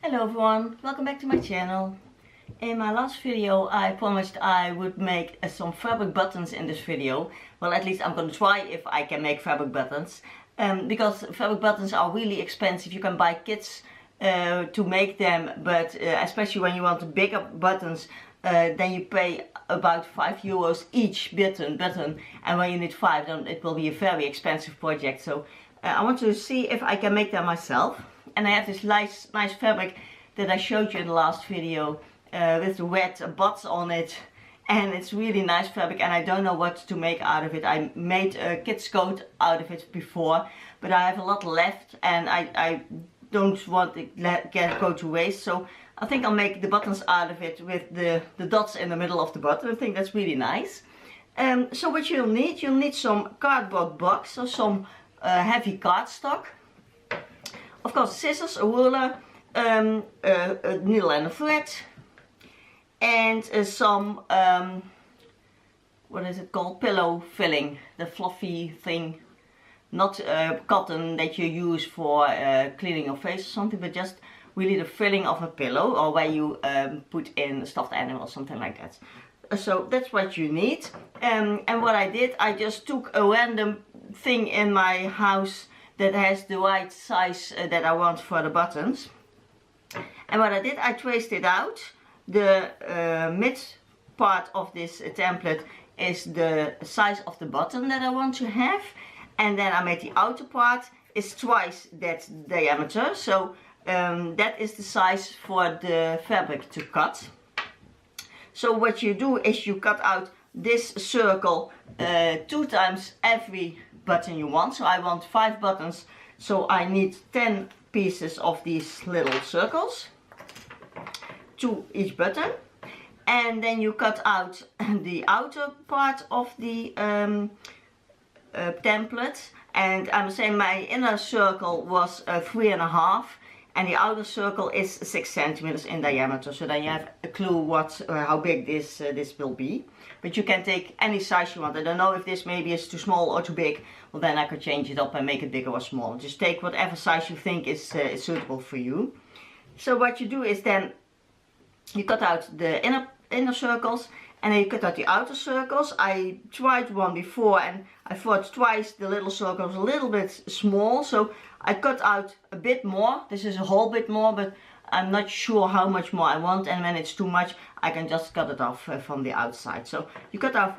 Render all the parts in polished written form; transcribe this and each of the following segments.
Hello everyone, welcome back to my channel. In my last video I promised I would make some fabric buttons in this video. Well, at least I'm gonna try if I can make fabric buttons. Because fabric buttons are really expensive. You can buy kits to make them, but especially when you want bigger buttons, then you pay about €5 each button, and when you need 5, then it will be a very expensive project. So I want to see if I can make them myself. And I have this nice fabric that I showed you in the last video with the red butts on it, and it's really nice fabric, and I don't know what to make out of it. I made a kid's coat out of it before, but I have a lot left and I don't want it to go to waste, so I think I'll make the buttons out of it with the dots in the middle of the button. I think that's really nice. So what you'll need some cardboard box or some heavy cardstock. Of course, scissors, a ruler, a needle and a thread, and some, what is it called, pillow filling, the fluffy thing, not cotton that you use for cleaning your face or something, but just really the filling of a pillow, or where you put in a stuffed animal or something like that. So that's what you need. And what I did, I just took a random thing in my house that has the right size that I want for the buttons. And what I did, I traced it out. The mid part of this template is the size of the button that I want to have. And then I made the outer part is twice that diameter. So that is the size for the fabric to cut. So what you do is you cut out this circle 2 times every button you want. So I want 5 buttons, so I need 10 pieces of these little circles, 2 each button. And then you cut out the outer part of the template, and I'm saying my inner circle was 3.5, and the outer circle is 6 centimeters in diameter. So then you have a clue how big this will be. But you can take any size you want. I don't know if this maybe is too small or too big. Well, then I could change it up and make it bigger or smaller. Just take whatever size you think is suitable for you. So what you do is then you cut out the inner circles, and then you cut out the outer circles. I tried one before and I thought twice the little circle was a little bit small, so I cut out a bit more. This is a whole bit more, but I'm not sure how much more I want, and when it's too much I can just cut it off from the outside. So you cut out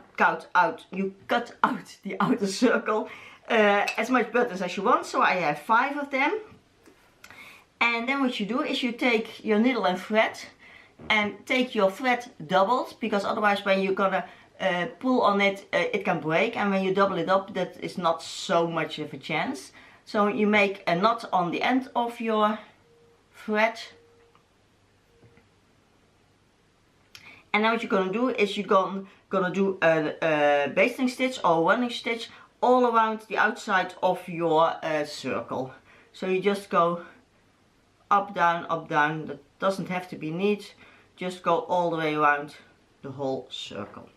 the outer circle as much buttons as you want. So I have 5 of them. And then what you do is you take your needle and thread, and take your thread doubled, because otherwise when you're gonna pull on it, it can break, and when you double it up, that is not so much of a chance. So you make a knot on the end of your thread, and then what you're gonna do is you're gonna do a basting stitch or a running stitch all around the outside of your circle. So you just go up, down, that doesn't have to be neat, just go all the way around the whole circle.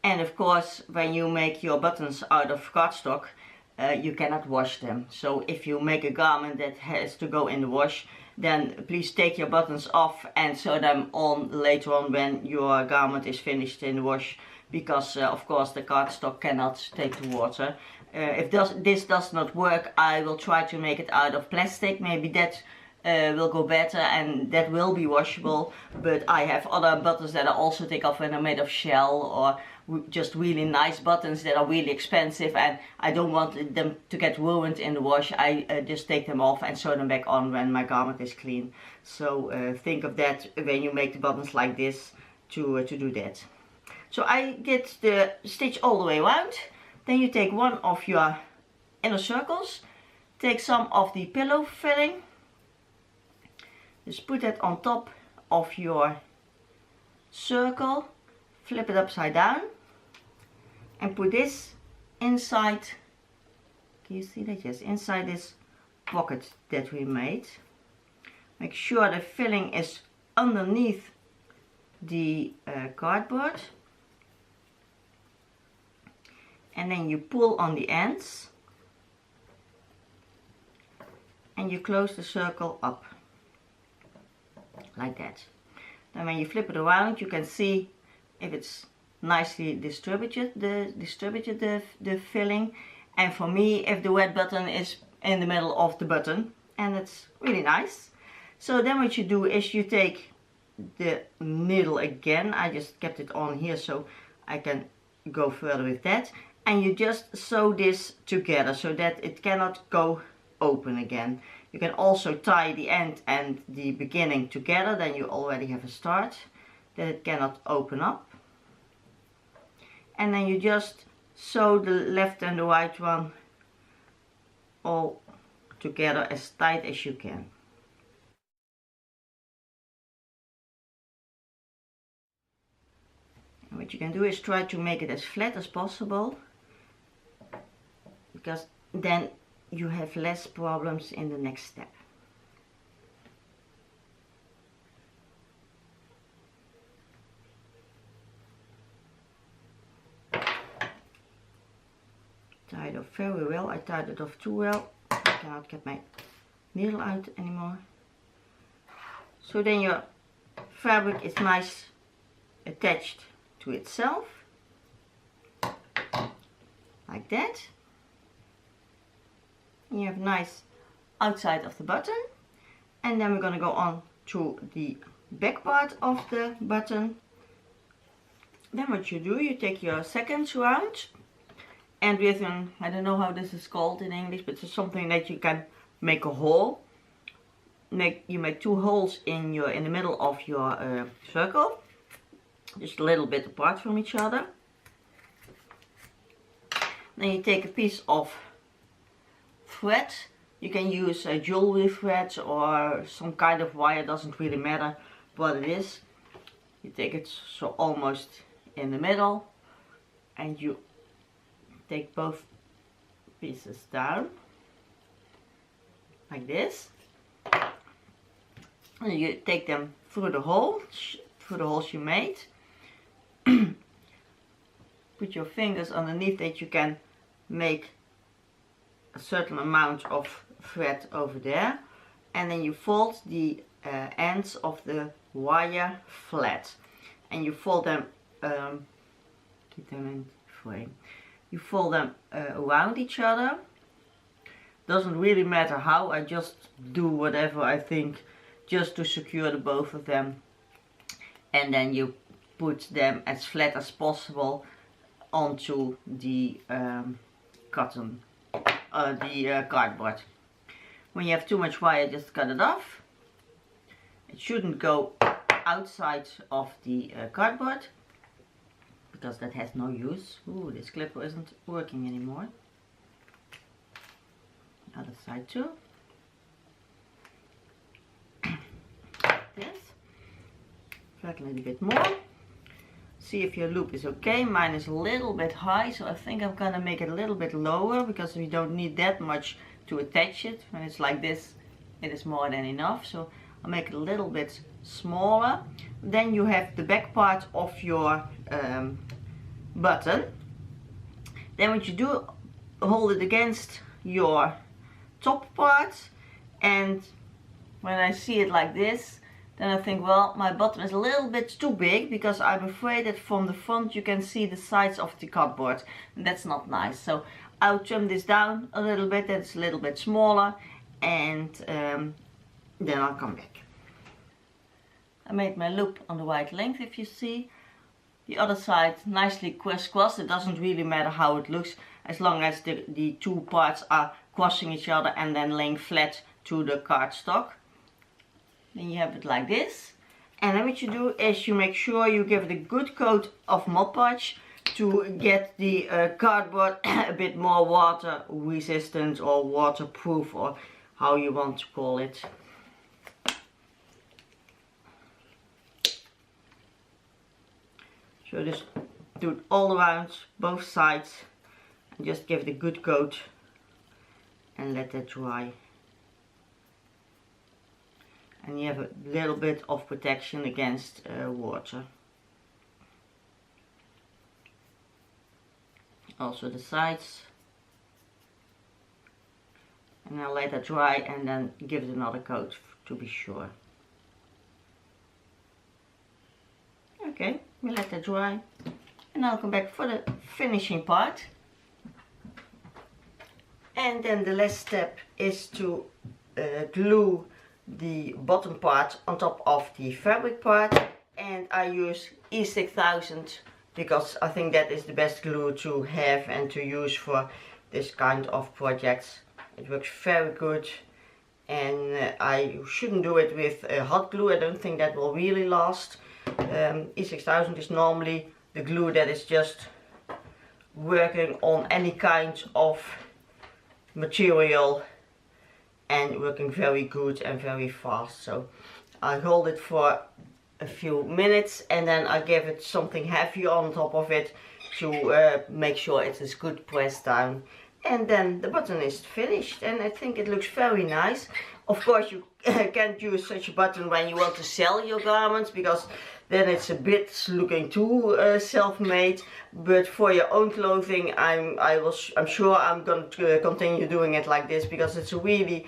And of course, when you make your buttons out of cardstock, you cannot wash them. So if you make a garment that has to go in the wash, then please take your buttons off and sew them on later on when your garment is finished in the wash, because of course the cardstock cannot take the water. If this does not work, I will try to make it out of plastic. Maybe that will go better, and that will be washable. But I have other buttons that I also take off when they're made of shell, or just really nice buttons that are really expensive, and I don't want them to get ruined in the wash. I just take them off and sew them back on when my garment is clean. So think of that when you make the buttons like this, to do that. So I get the stitch all the way around. Then you take one of your inner circles, take some of the pillow filling, just put that on top of your circle, flip it upside down, and put this inside. Can you see that? Yes, inside this pocket that we made. Make sure the filling is underneath the cardboard. and then you pull on the ends and you close the circle up like that. Then when you flip it around, you can see if it's nicely distributed, the filling. And for me, if the wet button is in the middle of the button, and it's really nice. So then what you do is you take the needle again. I just kept it on here so I can go further with that. And you just sew this together so that it cannot go open again. You can also tie the end and the beginning together, then you already have a start that it cannot open up. And then you just sew the left and the right one all together as tight as you can. And what you can do is try to make it as flat as possible, because then you have less problems in the next step. Tie it off very well. I tied it off too well. I cannot get my needle out anymore. So then your fabric is nice attached to itself, like that. And you have nice outside of the button. And then we're going to go on to the back part of the button. Then what you do, you take your second round, and with an, I don't know how this is called in English, but it's something that you can make a hole. You make two holes in the middle of your circle, just a little bit apart from each other. Then you take a piece of thread. You can use jewelry thread or some kind of wire, doesn't really matter what it is. You take it so almost in the middle, and you take both pieces down like this, and you take them through the holes you made. Put your fingers underneath that you can make a certain amount of thread over there, and then you fold the ends of the wire flat, and you fold them keep them in frame. You fold them around each other. Doesn't really matter how, I just do whatever I think just to secure the both of them, and then you put them as flat as possible onto the cardboard. When you have too much wire, just cut it off. It shouldn't go outside of the cardboard, because that has no use. Ooh, this clipper isn't working anymore. Other side too. This. Thread a little bit more. See if your loop is okay. Mine is a little bit high, so I think I'm gonna make it a little bit lower, because we don't need that much to attach it. When it's like this, it is more than enough. So I'll make it a little bit smaller. Then you have the back part of your button. Then what you do, hold it against your top part, and when I see it like this, then I think, well, my bottom is a little bit too big, because I'm afraid that from the front you can see the sides of the cardboard, and that's not nice. So I'll trim this down a little bit, that's a little bit smaller, and then I'll come back. I made my loop on the right length, if you see. The other side nicely crisscrossed. It doesn't really matter how it looks, as long as the two parts are crossing each other and then laying flat to the cardstock. Then you have it like this. And then what you do is you make sure you give it a good coat of Mod Podge to get the cardboard a bit more water resistant or waterproof, or how you want to call it. So just do it all around, both sides, and just give it a good coat and let that dry. And you have a little bit of protection against water. Also the sides. And I'll let that dry and then give it another coat to be sure. Okay, we'll let that dry. And I'll come back for the finishing part. And then the last step is to glue the bottom part on top of the fabric part. And I use E6000 because I think that is the best glue to have and to use for this kind of projects. It works very good, and I shouldn't do it with hot glue. I don't think that will really last. E6000 is normally the glue that is just working on any kind of material and working very good and very fast. So I hold it for a few minutes and then I give it something heavy on top of it to make sure it is good pressed down. And then the button is finished and I think it looks very nice. Of course you can't use such a button when you want to sell your garments, because then it's a bit looking too self-made. But for your own clothing, I'm sure I'm going to continue doing it like this, because it's a really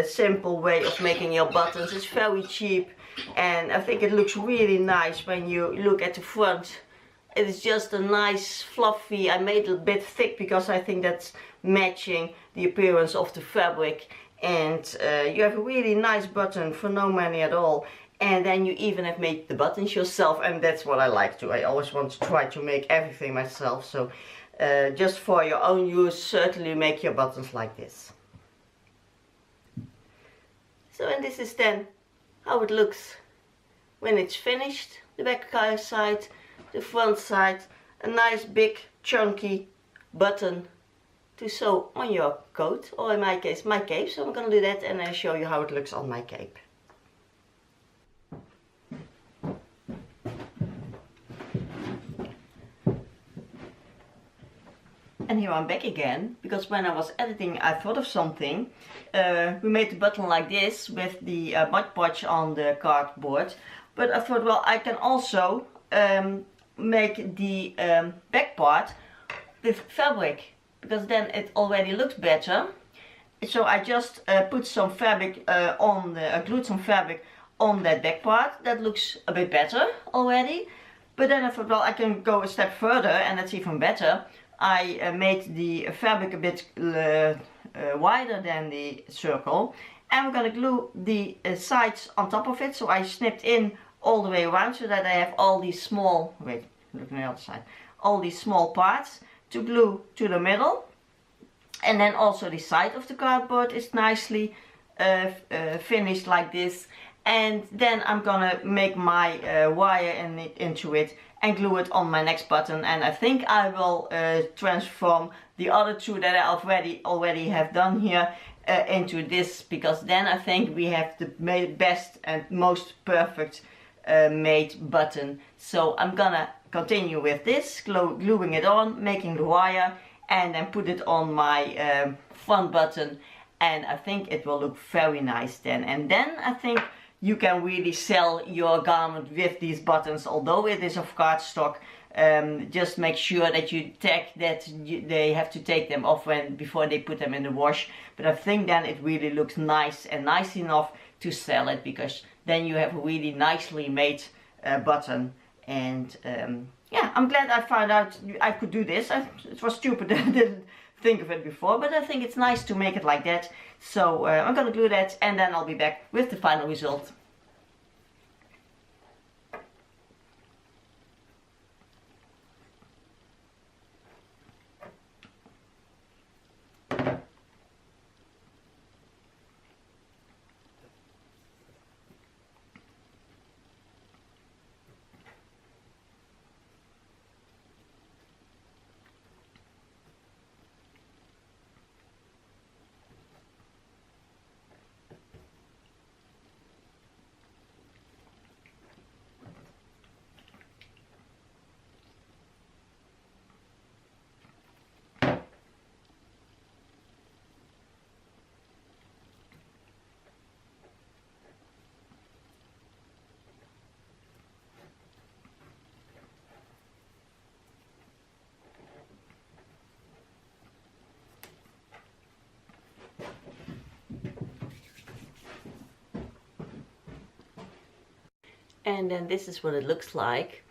simple way of making your buttons. It's very cheap and I think it looks really nice when you look at the front. It is just a nice fluffy, I made it a bit thick because I think that's matching the appearance of the fabric. And you have a really nice button for no money at all. And then you even have made the buttons yourself, and that's what I like to. I always want to try to make everything myself. So just for your own use, certainly make your buttons like this. So, and this is then how it looks when it's finished. The back side, the front side, a nice big chunky button to sew on your coat, or in my case my cape. So I'm going to do that and I'll show you how it looks on my cape. And here I'm back again, because when I was editing I thought of something. We made the button like this with the modpodge on the cardboard, but I thought, well, I can also make the back part with fabric, because then it already looks better. So I just put some fabric glued some fabric on that back part. That looks a bit better already. But then I thought, well, I can go a step further and that's even better. I made the fabric a bit wider than the circle, and we're going to glue the sides on top of it. So I snipped in all the way around so that I have all these small, wait, look on the other side, all these small parts to glue to the middle. And then also the side of the cardboard is nicely finished like this. And then I'm gonna make my wire into it and glue it on my next button. And I think I will transform the other two that I already have done here into this, because then I think we have the best and most perfect made button. So I'm gonna continue with this, gluing it on, making the wire, and then put it on my front button, and I think it will look very nice then. And then I think you can really sell your garment with these buttons, although it is of cardstock. Just make sure that you tag that they have to take them off before they put them in the wash. But I think then it really looks nice and nice enough to sell it, because then you have a really nicely made button. And yeah, I'm glad I found out I could do this. It was stupid that I didn't think of it before, but I think it's nice to make it like that. So I'm gonna glue that and then I'll be back with the final result. And then this is what it looks like.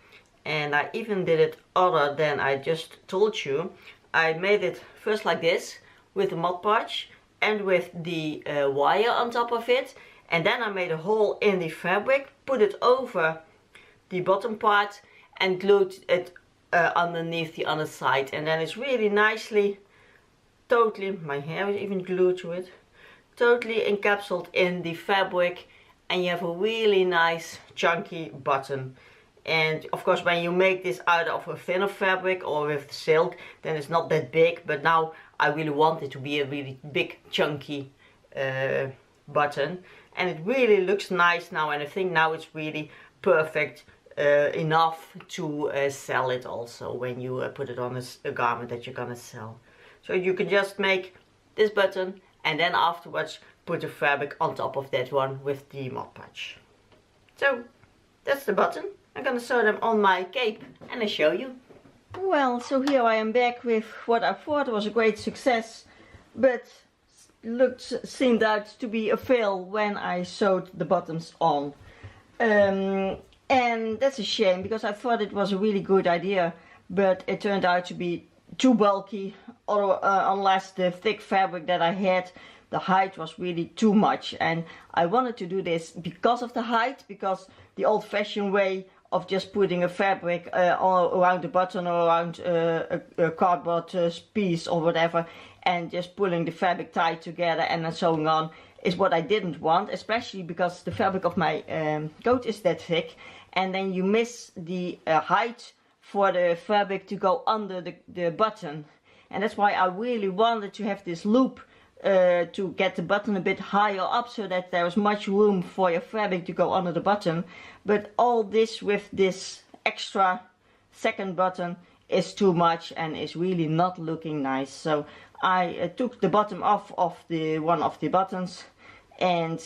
And I even did it other than I just told you. I made it first like this with the Mod Podge and with the wire on top of it. And then I made a hole in the fabric, put it over the bottom part and glued it underneath the other side. And then it's really nicely, totally, my hair is even glued to it, totally encapsulated in the fabric. And you have a really nice chunky button. And of course when you make this out of a thinner fabric or with silk, then it's not that big. But now I really want it to be a really big chunky button. And it really looks nice now, and I think now it's really perfect enough to sell it also when you put it on a garment that you're gonna sell. So you can just make this button and then afterwards put the fabric on top of that one with the Mod Podge. So that's the button. I'm gonna sew them on my cape and I show you. Well, so here I am back with what I thought was a great success, but seemed out to be a fail when I sewed the bottoms on. And that's a shame, because I thought it was a really good idea, but it turned out to be too bulky, or unless the thick fabric that I had, the height was really too much. And I wanted to do this because of the height, because the old-fashioned way of just putting a fabric all around the button or around a cardboard piece or whatever, and just pulling the fabric tight together and then sewing on, is what I didn't want, especially because the fabric of my coat is that thick, and then you miss the height for the fabric to go under the button. And that's why I really wanted to have this loop to get the button a bit higher up, so that there was much room for your fabric to go under the button. But all this with this extra second button is too much and is really not looking nice. So I took the bottom off of one of the buttons, and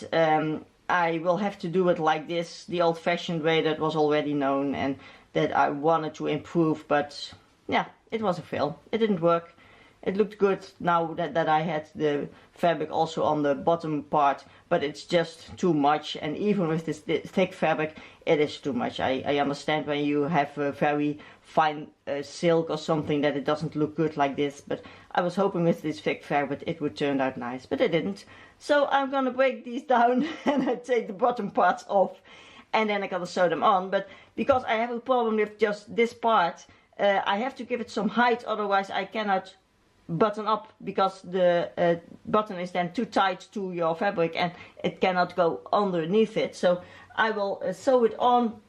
I will have to do it like this, the old-fashioned way that was already known and that I wanted to improve. But yeah, it was a fail. It didn't work. It looked good now that I had the fabric also on the bottom part, but it's just too much. And even with this thick fabric, it is too much. I understand when you have a very fine silk or something that it doesn't look good like this, but I was hoping with this thick fabric it would turn out nice, but it didn't. So I'm gonna break these down and I take the bottom parts off, and then I'm gonna sew them on. But because I have a problem with just this part, I have to give it some height, otherwise I cannot button up, because the button is then too tight to your fabric and it cannot go underneath it. So I will sew it on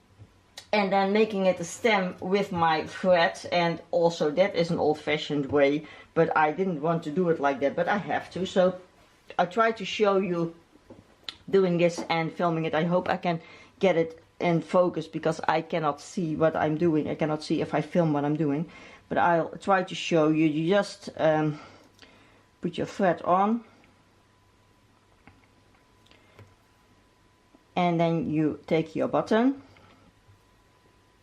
and then making it a stem with my thread. And also that is an old-fashioned way, but I didn't want to do it like that, but I have to. So I try to show you doing this and filming it. I hope I can get it in focus, because I cannot see what I'm doing. I cannot see if I film what I'm doing. But I'll try to show you. You just put your thread on, and then you take your button.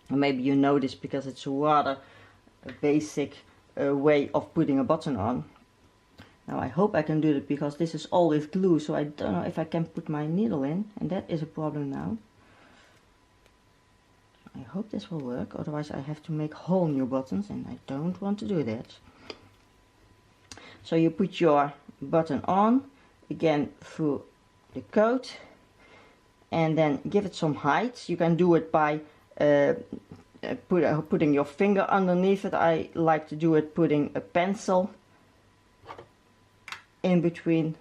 And maybe you know this because it's a rather basic way of putting a button on. Now I hope I can do it, because this is all with glue, so I don't know if I can put my needle in, and that is a problem now. I hope this will work, otherwise I have to make whole new buttons, and I don't want to do that. So you put your button on, again through the coat, and then give it some height. You can do it by putting your finger underneath it. I like to do it putting a pencil in between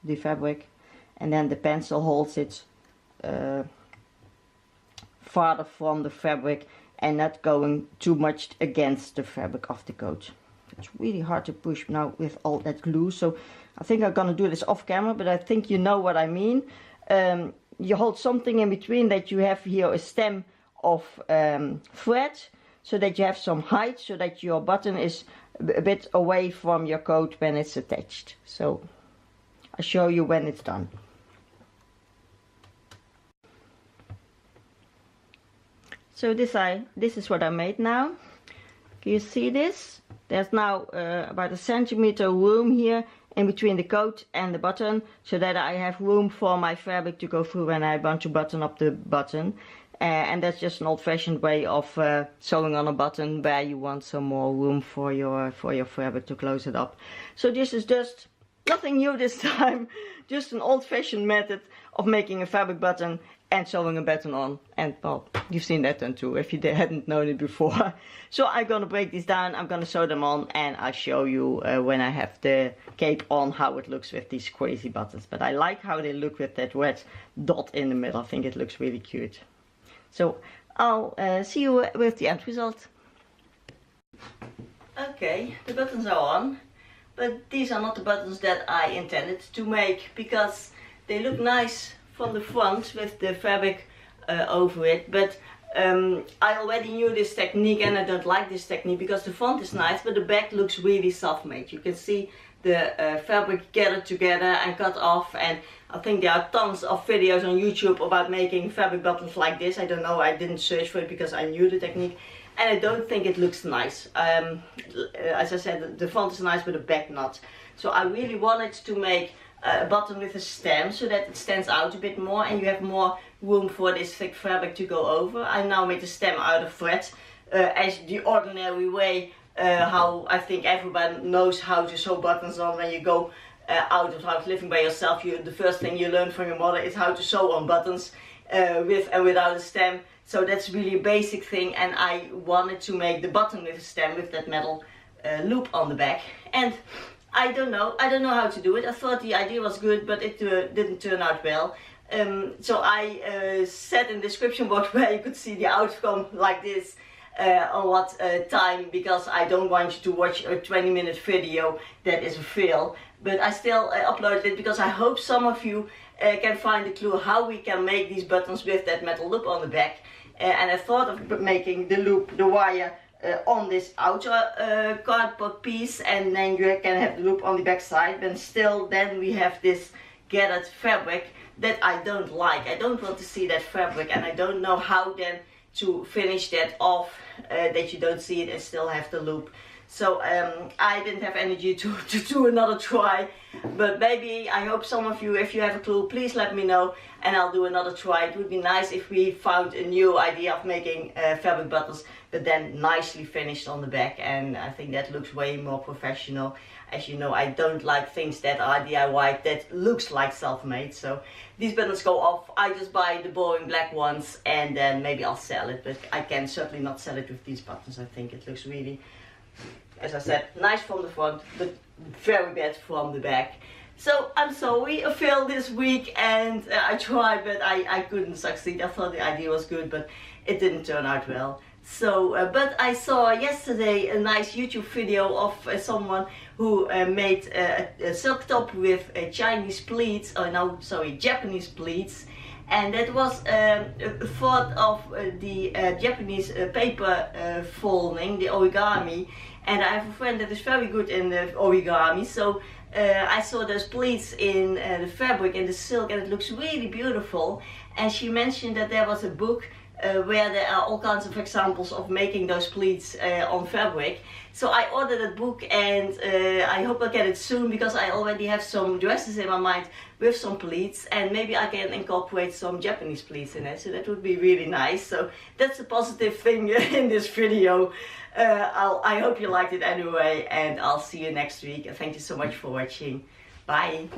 the fabric, and then the pencil holds it farther from the fabric and not going too much against the fabric of the coat. It's really hard to push now with all that glue, so I think I'm gonna do this off camera, but I think you know what I mean. You hold something in between, that you have here a stem of thread, so that you have some height, so that your button is a bit away from your coat when it's attached. So I'll show you when it's done. So this is what I made now. Can you see this? There's now about a centimeter room here in between the coat and the button, so that I have room for my fabric to go through when I want to button up the button. and that's just an old-fashioned way of sewing on a button where you want some more room for your fabric to close it up. So this is just nothing new this time, just an old-fashioned method of making a fabric button and sewing a button on. And well, you've seen that done too if you hadn't known it before. So I'm gonna break these down, I'm gonna sew them on, and I'll show you when I have the cape on how it looks with these crazy buttons. But I like how they look with that red dot in the middle. I think it looks really cute. So I'll see you with the end result. Okay, the buttons are on, but these are not the buttons that I intended to make, because they look nice from the front with the fabric over it, but I already knew this technique and I don't like this technique because the front is nice but the back looks really self-made. You can see the fabric gathered together and cut off, and I think there are tons of videos on YouTube about making fabric buttons like this. I don't know, I didn't search for it because I knew the technique, and I don't think it looks nice. As I said, the front is nice but the back not. So I really wanted to make a button with a stem so that it stands out a bit more and you have more room for this thick fabric to go over. I now made the stem out of thread as the ordinary way, how I think everyone knows how to sew buttons on when you go out of the house living by yourself. The first thing you learn from your mother is how to sew on buttons with and without a stem. So that's really a basic thing, and I wanted to make the button with a stem with that metal loop on the back. And I don't know how to do it. I thought the idea was good, but it didn't turn out well. So I set in the description box where you could see the outcome like this on what time, because I don't want you to watch a 20-minute video that is a fail. But I still uploaded it because I hope some of you can find a clue how we can make these buttons with that metal loop on the back. And I thought of making the loop, the wire, on this outer cardboard piece, and then you can have the loop on the back side, but still then we have this gathered fabric that I don't like. I don't want to see that fabric, and I don't know how then to finish that off that you don't see it and still have the loop. So I didn't have energy to do another try, but maybe, I hope some of you, if you have a clue, please let me know and I'll do another try. It would be nice if we found a new idea of making fabric buttons, but then nicely finished on the back, and I think that looks way more professional. As you know, I don't like things that are DIY that looks like self-made, so these buttons go off. I just buy the boring black ones and then maybe I'll sell it, but I can certainly not sell it with these buttons. I think it looks really, as I said, nice from the front, but very bad from the back. So I'm sorry, I failed this week, and I tried, but I couldn't succeed. I thought the idea was good, but it didn't turn out well. So, but I saw yesterday a nice YouTube video of someone who made a silk top with Chinese pleats, oh no, sorry, Japanese pleats. And that was a thought of the Japanese paper folding, the origami. And I have a friend that is very good in the origami, so I saw those pleats in the fabric, in the silk, and it looks really beautiful. And she mentioned that there was a book where there are all kinds of examples of making those pleats on fabric. So I ordered a book, and I hope I'll get it soon, because I already have some dresses in my mind with some pleats, and maybe I can incorporate some Japanese pleats in it, so that would be really nice. So that's a positive thing in this video. I hope you liked it anyway, and I'll see you next week. Thank you so much for watching. Bye!